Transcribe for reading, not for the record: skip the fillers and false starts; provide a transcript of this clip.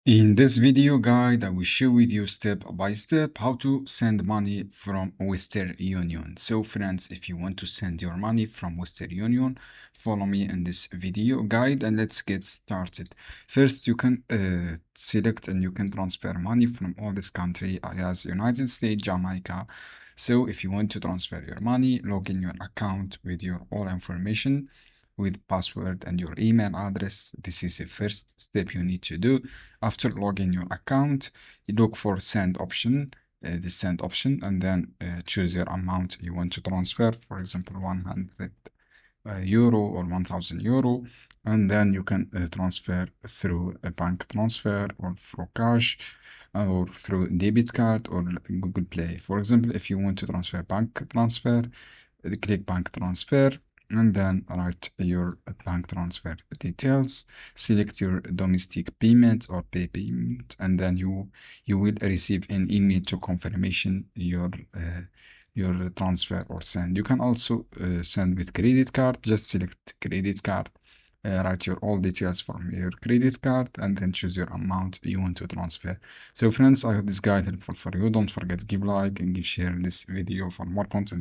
In this video guide, I will share with you step by step how to send money from Western Union. So friends, if you want to send your money from Western Union, follow me in this video guide and let's get started. First, you can select and you can transfer money from all this country as United States, Jamaica. So if you want to transfer your money, log in your account with your all information with password and your email address. This is the first step you need to do. After logging your account, you look for send option, the send option, and then choose your amount you want to transfer. For example, 100 euro or 1000 euro, and then you can transfer through a bank transfer or through cash or through debit card or Google Play. For example, if you want to transfer bank transfer, click bank transfer and then write your bank transfer details, select your domestic payment or pay payment, and then you will receive an email to confirmation your transfer or send. You can also send with credit card. Just select credit card, write your all details from your credit card, and then choose your amount you want to transfer. So friends, I hope this guide helpful for you. Don't forget to give like and give share this video for more content.